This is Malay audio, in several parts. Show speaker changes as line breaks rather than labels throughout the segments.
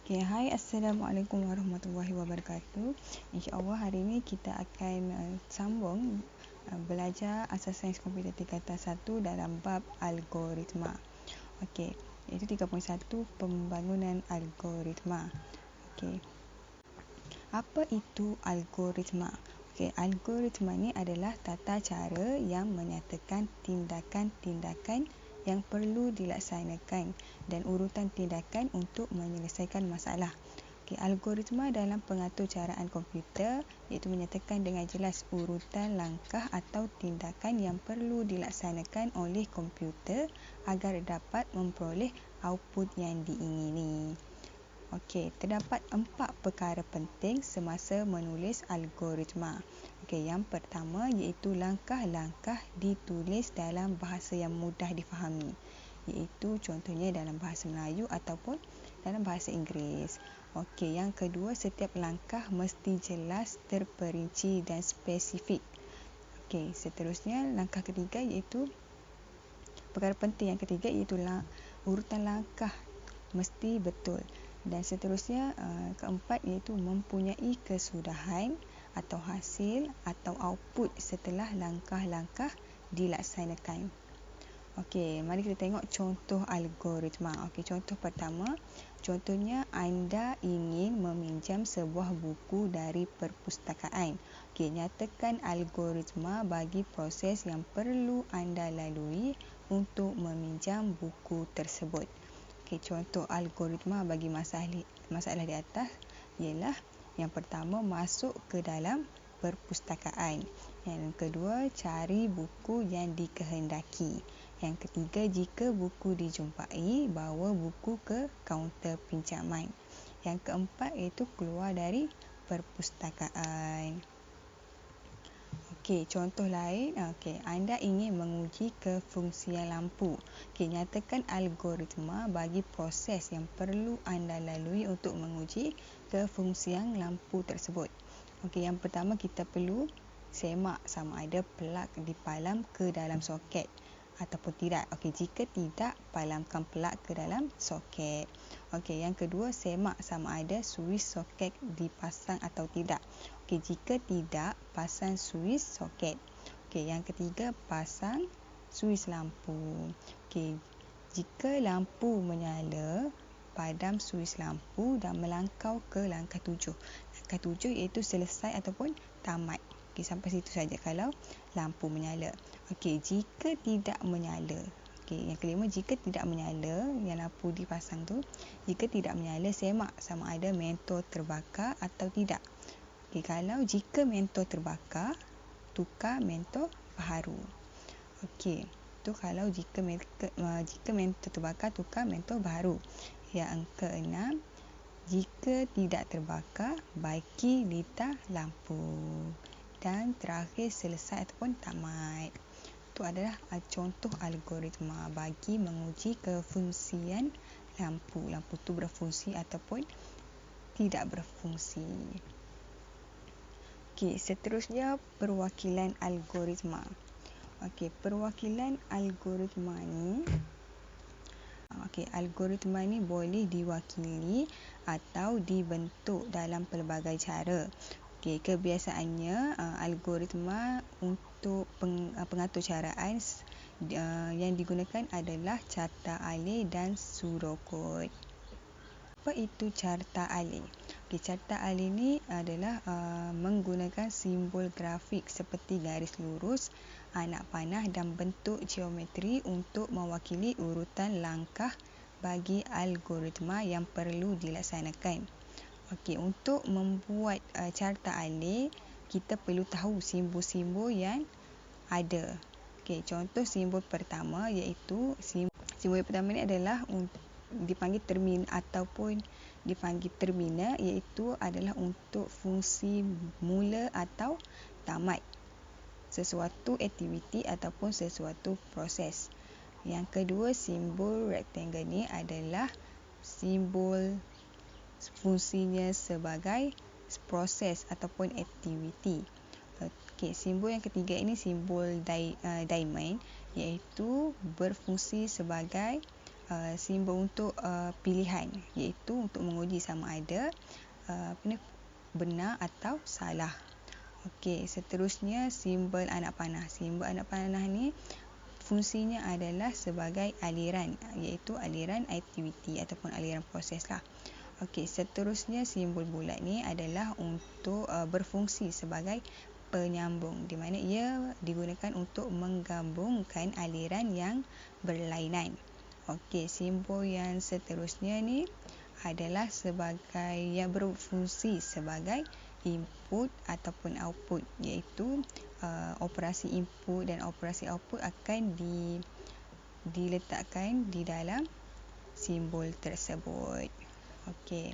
Okay, hai, Assalamualaikum warahmatullahi wabarakatuh. InsyaAllah hari ini kita akan sambung belajar asas sains komputer tingkatan 1 dalam bab algoritma. Okey, iaitu 3.1 pembangunan algoritma. Okey. Apa itu algoritma? Okey, algoritma ni adalah tata cara yang menyatakan tindakan-tindakan yang perlu dilaksanakan dan urutan tindakan untuk menyelesaikan masalah. Okey, algoritma dalam pengaturcaraan komputer iaitu menyatakan dengan jelas urutan langkah atau tindakan yang perlu dilaksanakan oleh komputer agar dapat memperoleh output yang diingini. Okey, terdapat 4 perkara penting semasa menulis algoritma. Okey, yang pertama iaitu langkah-langkah ditulis dalam bahasa yang mudah difahami. Iaitu contohnya dalam bahasa Melayu ataupun dalam bahasa Inggeris. Okey, yang kedua, setiap langkah mesti jelas, terperinci dan spesifik. Okey, seterusnya langkah ketiga iaitu perkara penting yang ketiga iaitu urutan langkah mesti betul. Dan seterusnya keempat iaitu mempunyai kesudahan atau hasil atau output setelah langkah-langkah dilaksanakan. Okey, mari kita tengok contoh algoritma. Okey, contoh pertama, contohnya anda ingin meminjam sebuah buku dari perpustakaan. Okey, nyatakan algoritma bagi proses yang perlu anda lalui untuk meminjam buku tersebut. Okey, contoh algoritma bagi masalah di atas ialah yang pertama, masuk ke dalam perpustakaan. Yang kedua, cari buku yang dikehendaki. Yang ketiga, jika buku dijumpai, bawa buku ke kaunter pinjaman. Yang keempat iaitu keluar dari perpustakaan. Okey, contoh lain. Okey, anda ingin menguji kefungsian lampu. Okey, nyatakan algoritma bagi proses yang perlu anda lalui untuk menguji kefungsian lampu tersebut. Okey, yang pertama kita perlu semak sama ada plug dipalam ke dalam soket ataupun tidak. Okey, jika tidak, palamkan plug ke dalam soket. Okey, yang kedua, semak sama ada suis soket dipasang atau tidak. Okey, jika tidak, pasang suis soket. Okey, yang ketiga, pasang suis lampu. Okey, jika lampu menyala, padam suis lampu dan melangkau ke langkah 7. Langkah 7 iaitu selesai ataupun tamat. Okey, sampai situ saja kalau lampu menyala. Okey, jika tidak menyala. Okey, yang kelima, jika tidak menyala, yang lampu dipasang tu, jika tidak menyala, semak sama ada mentor terbakar atau tidak. Okey, kalau jika mentor terbakar, tukar mentor baharu. Okey, tu kalau jika mentor terbakar, tukar mentor baharu. Yang keenam, jika tidak terbakar, baiki litar lampu. Dan terakhir, selesai ataupun tamat. Itu adalah contoh algoritma bagi menguji kefungsian lampu. Lampu tu berfungsi ataupun tidak berfungsi. Okey, seterusnya perwakilan algoritma. Okey, perwakilan algoritma ni algoritma ni boleh diwakili atau dibentuk dalam pelbagai cara. Okey, kebiasaannya algoritma untuk pengaturcaraan yang digunakan adalah carta alih dan pseudocode. Apa itu carta alih? Okey, carta alih ni adalah menggunakan simbol grafik seperti garis lurus, anak panah dan bentuk geometri untuk mewakili urutan langkah bagi algoritma yang perlu dilaksanakan. Okey, untuk membuat carta alih, kita perlu tahu simbol-simbol yang ada. Okey, contoh simbol pertama iaitu simbol pertama ni adalah dipanggil terminal ataupun dipanggil terminal, iaitu adalah untuk fungsi mula atau tamat sesuatu aktiviti ataupun sesuatu proses. Yang kedua, simbol rectangle ni adalah simbol fungsinya sebagai proses ataupun aktiviti. Okey, simbol yang ketiga ini simbol diamond, iaitu berfungsi sebagai simbol untuk pilihan, iaitu untuk menguji sama ada benar atau salah. Okey, seterusnya simbol anak panah. Simbol anak panah ni fungsinya adalah sebagai aliran, iaitu aliran aktiviti ataupun aliran proses lah. Okey, seterusnya simbol bulat ni adalah untuk berfungsi sebagai penyambung, di mana ia digunakan untuk menggabungkan aliran yang berlainan. Okey, simbol yang seterusnya ni adalah sebagai yang berfungsi sebagai input ataupun output, iaitu operasi input dan operasi output akan diletakkan di dalam simbol tersebut. Okey,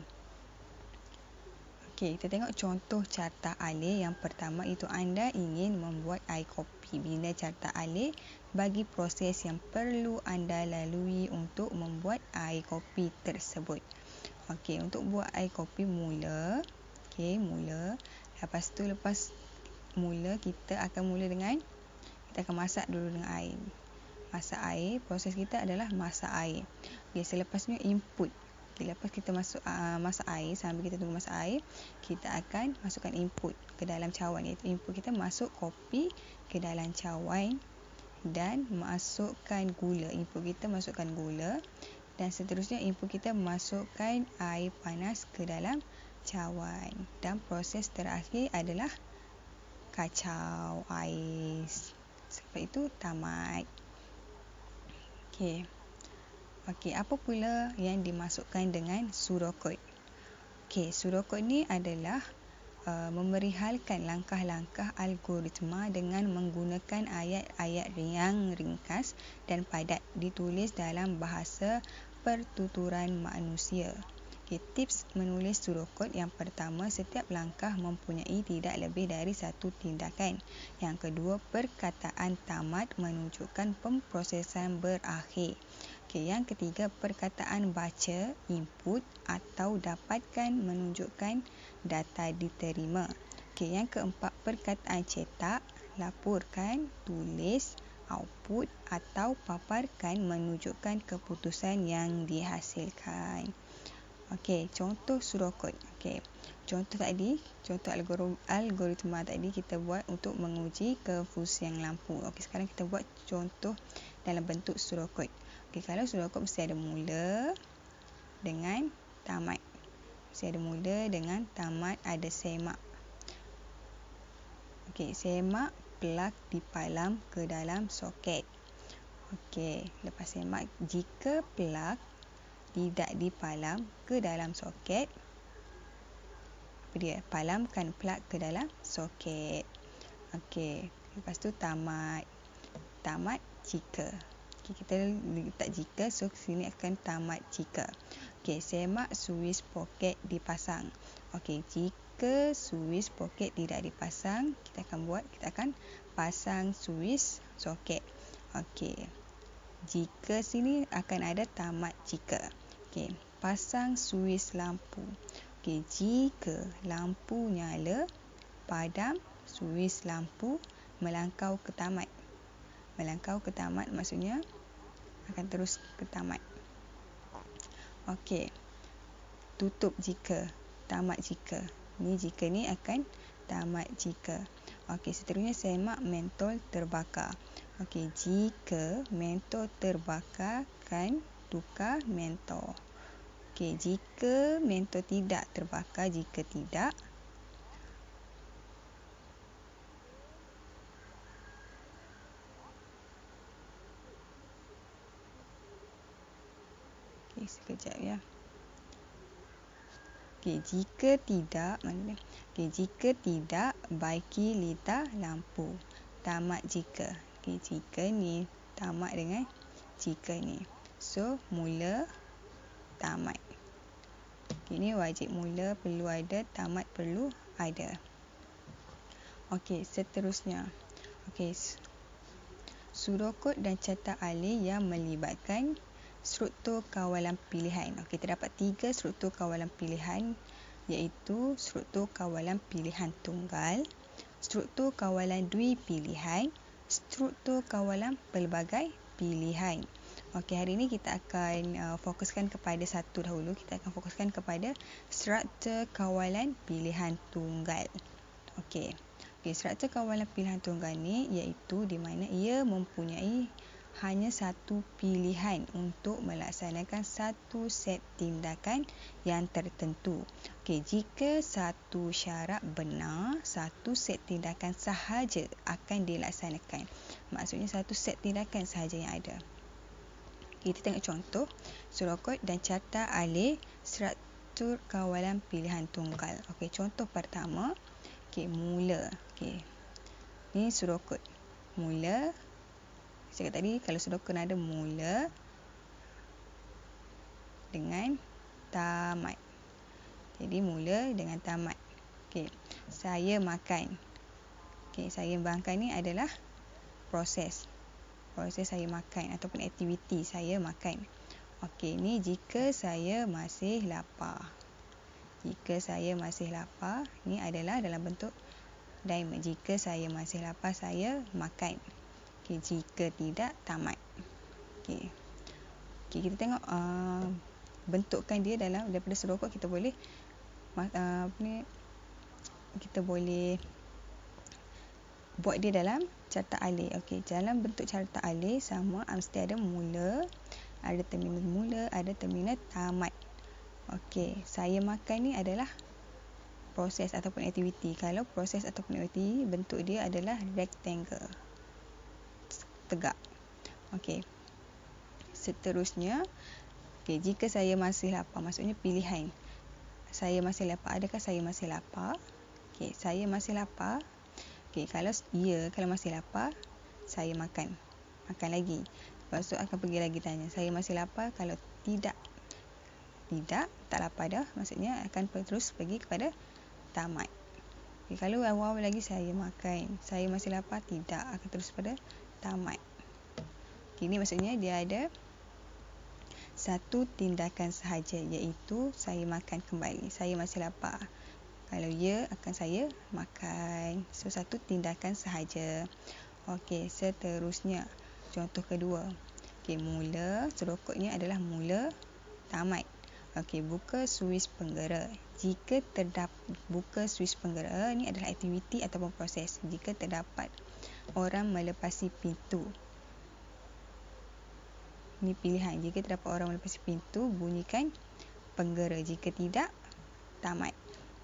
kita tengok contoh carta alih. Yang pertama itu anda ingin membuat air kopi. Bina carta alih bagi proses yang perlu anda lalui untuk membuat air kopi tersebut. Okey, untuk buat air kopi mula. Lepas mula kita akan masak dulu dengan air. Masak air, proses kita adalah masak air. Okey, selepasnya input. Lepas kita masak air, sambil kita tunggu masak air, kita akan masukkan input ke dalam cawan, iaitu input kita masuk kopi ke dalam cawan dan masukkan gula. Input kita masukkan gula dan seterusnya input kita masukkan air panas ke dalam cawan dan proses terakhir adalah kacau ais. Sampai itu tamat. Okey, apa pula yang dimasukkan dengan pseudocode? Okey, pseudocode ni adalah memerihalkan langkah-langkah algoritma dengan menggunakan ayat-ayat yang ringkas dan padat, ditulis dalam bahasa pertuturan manusia. Tips menulis pseudocode. Yang pertama, setiap langkah mempunyai tidak lebih dari satu tindakan. Yang kedua, perkataan tamat menunjukkan pemprosesan berakhir. Yang ketiga, perkataan baca, input atau dapatkan menunjukkan data diterima. Yang keempat, perkataan cetak, laporkan, tulis, output atau paparkan menunjukkan keputusan yang dihasilkan. Contoh pseudocode. Contoh algoritma tadi kita buat untuk menguji kefungsian lampu. Sekarang kita buat contoh dalam bentuk pseudocode. Kalau pseudocode mesti ada mula dengan tamat. Ada semak. Semak plug dipalam ke dalam soket. Lepas semak, jika plug tidak dipalam ke dalam soket, palamkan plug ke dalam soket. Lepas tu tamat jika. Kita letak jika, so sini akan tamat jika. Semak suis poket dipasang. Jika suis poket tidak dipasang, kita akan pasang suis soket. Jika sini akan ada tamat jika. Pasang suis lampu. Jika lampu nyala, padam suis lampu, melangkau ke tamat. Maksudnya akan terus ke tamat. Tutup jika, tamat jika. Jika ni akan tamat jika. Seterusnya semak mentol terbakar. Jika mentol terbakar, kan tukar mentol. Jika mentol tidak terbakar, jika tidak, sekejap ya. Jika tidak, baiki litar lampu. Tamat jika. Jika ni tamat dengan jika ni. So, mula, tamat. Ini wajib mula perlu ada, tamat perlu ada. Seterusnya. Pseudocode dan carta alih yang melibatkan struktur kawalan pilihan. Terdapat 3 struktur kawalan pilihan, iaitu struktur kawalan pilihan tunggal, struktur kawalan dui pilihan, struktur kawalan pelbagai pilihan. Okey, hari ini kita akan fokuskan kepada satu dahulu. Kita akan fokuskan kepada struktur kawalan pilihan tunggal. Okey. Struktur kawalan pilihan tunggal ni iaitu di mana ia mempunyai hanya satu pilihan untuk melaksanakan satu set tindakan yang tertentu. Okey, jika satu syarat benar, satu set tindakan sahaja akan dilaksanakan. Maksudnya satu set tindakan sahaja yang ada. Kita tengok contoh surokot dan carta alih struktur kawalan pilihan tunggal. Okey, contoh pertama, mula. Ni surokot. Mula. Saya kata tadi kalau surokot ada mula dengan tamat. Jadi mula dengan tamat. Okey, saya makan. Okey, saya makan ni adalah proses saya makan ataupun aktiviti saya makan. Okey, ni jika saya masih lapar. Jika saya masih lapar, ni adalah dalam bentuk diamond. Jika saya masih lapar, saya makan. Okey, jika tidak, tamat. Okey, kita tengok bentukan dia daripada surokot kita boleh kita boleh buat dia dalam carta alih. Okey, dalam bentuk carta alih sama mesti ada mula, ada terminal mula, ada terminal tamat. Okey, saya makan ni adalah proses ataupun aktiviti. Kalau proses ataupun aktiviti, bentuk dia adalah rectangle, tegak. Okey, seterusnya, jika saya masih lapar, maksudnya pilihan. Saya masih lapar. Adakah saya masih lapar? Okey, saya masih lapar. Okey, kalau masih lapar, saya makan lagi. Lepas tu akan pergi lagi tanya, saya masih lapar. Kalau tidak, tak lapar dah, maksudnya akan terus pergi kepada tamat. Okey, kalau awal lagi saya makan, saya masih lapar, tidak, akan terus pada tamat. Okey, ni maksudnya dia ada satu tindakan sahaja, iaitu saya makan kembali. Saya masih lapar. Kalau akan saya makan. So, satu tindakan sahaja. Okey, seterusnya. Contoh kedua. Okey, mula. Surokotnya adalah mula, tamat. Okey, buka suis penggera. Jika buka suis penggera, ni adalah aktiviti ataupun proses. Jika terdapat orang melepasi pintu. Ni pilihan. Jika terdapat orang melepasi pintu, bunyikan penggera. Jika tidak, tamat.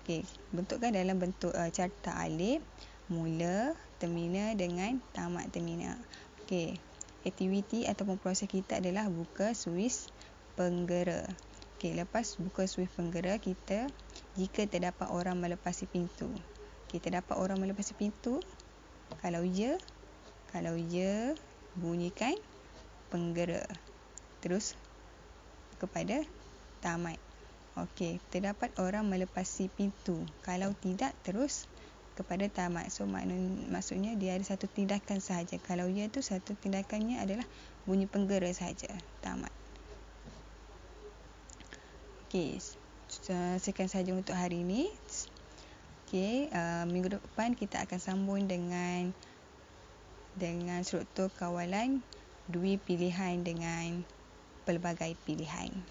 Okey, bentukkan dalam bentuk carta alih, mula, termina dengan tamat termina. Okey, aktiviti ataupun proses kita adalah buka suis penggera. Okey, lepas buka suis penggera, jika terdapat orang melepasi pintu. Okey, terdapat orang melepasi pintu. Kalau bunyikan penggera. Terus kepada tamat. Okey, terdapat orang melepasi pintu. Kalau tidak, terus kepada tamat. So, maksudnya dia ada satu tindakan sahaja. Kalau tu satu tindakannya adalah bunyi penggera sahaja. Tamat. Okey, sekian sahaja untuk hari ini. Okey, minggu depan kita akan sambung dengan struktur kawalan dui pilihan dengan pelbagai pilihan.